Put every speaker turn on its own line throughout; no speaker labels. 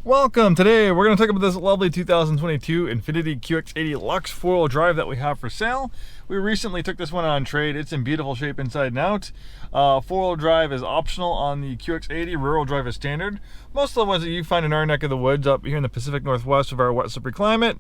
Welcome! Today we're going to talk about this lovely 2022 Infiniti QX80 LUXE 4-wheel drive that we have for sale. We recently took this one on trade. It's in beautiful shape inside and out. 4-wheel drive is optional on the QX80, rear-wheel drive is standard. Most of the ones that you find in our neck of the woods up here in the Pacific Northwest of our wet, slippery climate,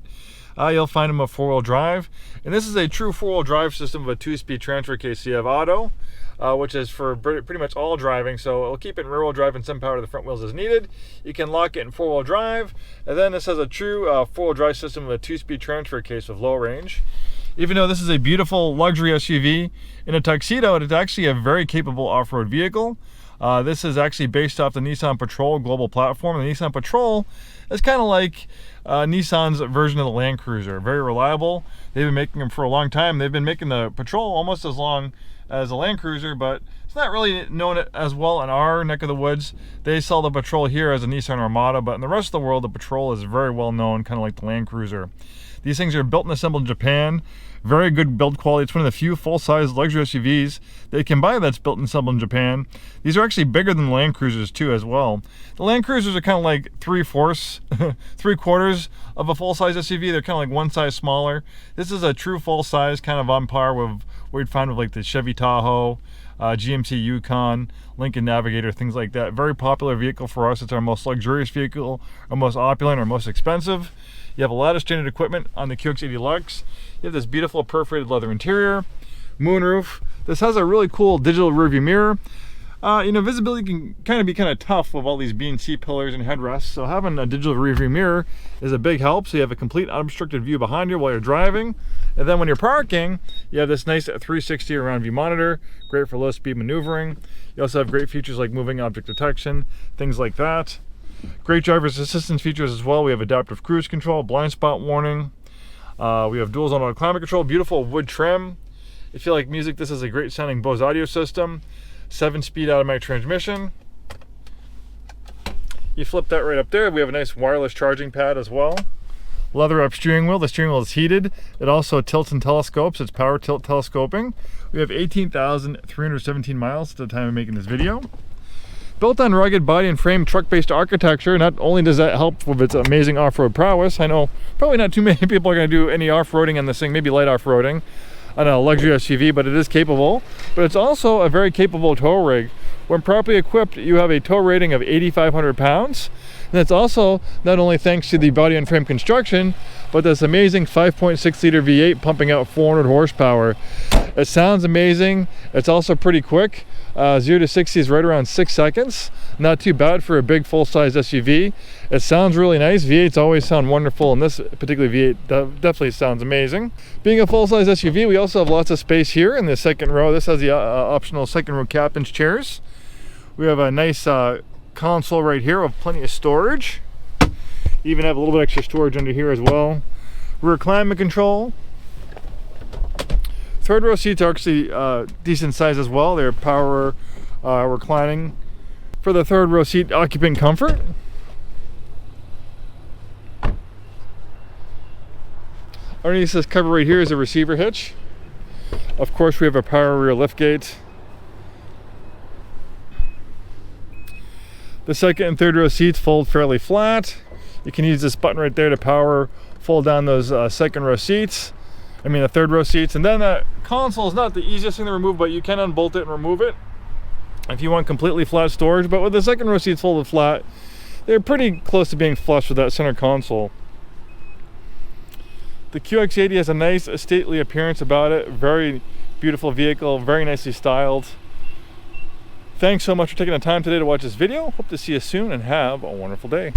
you'll find them with 4-wheel drive. And this is a true 4-wheel drive system with a 2-speed transfer case. So you have auto, which is for pretty much all driving, so it'll keep it in rear-wheel drive and send power to the front wheels as needed. You can lock it in 4-wheel drive, and then this has a true 4-wheel drive system with a 2-speed transfer case with low range. Even though this is a beautiful luxury SUV in a tuxedo, it's actually a very capable off-road vehicle. This is actually based off the Nissan Patrol global platform. The Nissan Patrol is kind of like Nissan's version of the Land Cruiser. Very reliable. They've been making them for a long time. They've been making the Patrol almost as long as a Land Cruiser, but it's not really known as well in our neck of the woods. They sell the Patrol here as a Nissan Armada, but in the rest of the world, the Patrol is very well known, kind of like the Land Cruiser. These things are built and assembled in Japan. Very good build quality. It's one of the few full-size luxury SUVs that you can buy that's built and assembled in Japan. These are actually bigger than the Land Cruisers too as well. The Land Cruisers are kind of like 3/4 of a full-size SUV. They're kind of like one size smaller. This is a true full-size, kind of on par with what you'd find with like the Chevy Tahoe, GMC Yukon, Lincoln Navigator, things like that. Very popular vehicle for us. It's our most luxurious vehicle, our most opulent, our most expensive. You have a lot of standard equipment on the QX80 LUXE. You have this beautiful perforated leather interior, moonroof. This has a really cool digital rearview mirror. Visibility can be kind of tough with all these B and C pillars and headrests, so having a digital rearview mirror is a big help. So you have a complete unobstructed view behind you while you're driving. And then when you're parking, you have this nice 360 around view monitor, great for low speed maneuvering. You also have great features like moving object detection, things like that. Great driver's assistance features as well. We have adaptive cruise control, blind spot warning. We have dual zone auto climate control, beautiful wood trim. If you like music, this is a great sounding Bose audio system. 7-speed automatic transmission. You flip that right up there. We have a nice wireless charging pad as well. Leather up steering wheel. The steering wheel is heated. It also tilts and telescopes. It's power tilt telescoping. We have 18,317 miles at the time of making this video. Built on rugged body and frame truck-based architecture. Not only does that help with its amazing off-road prowess, I know probably not too many people are going to do any off-roading on this thing, maybe light off-roading on a luxury SUV, but it is capable. But it's also a very capable tow rig. When properly equipped, you have a tow rating of 8,500 pounds. And that's also not only thanks to the body and frame construction, but this amazing 5.6 liter V8 pumping out 400 horsepower. It sounds amazing. It's also pretty quick. 0 to 60 is right around 6 seconds. Not too bad for a big full-size SUV. It sounds really nice. V8s always sound wonderful, and this particular V8 definitely sounds amazing. Being a full-size SUV, we also have lots of space here in the second row. This has the optional second row captain's chairs. We have a nice console right here with plenty of storage. Even have a little bit extra storage under here as well. Rear climate control. Third row seats are actually decent size as well. They're power reclining for the third row seat occupant comfort. Underneath this cover right here is a receiver hitch. Of course, we have a power rear liftgate. The second and third row seats fold fairly flat. You can use this button right there to fold down those second row seats. The third row seats. And then that console is not the easiest thing to remove, but you can unbolt it and remove it if you want completely flat storage. But with the second row seats folded flat, they're pretty close to being flush with that center console. The QX80 has a nice stately appearance about it. Very beautiful vehicle, very nicely styled. Thanks so much for taking the time today to watch this video. Hope to see you soon and have a wonderful day.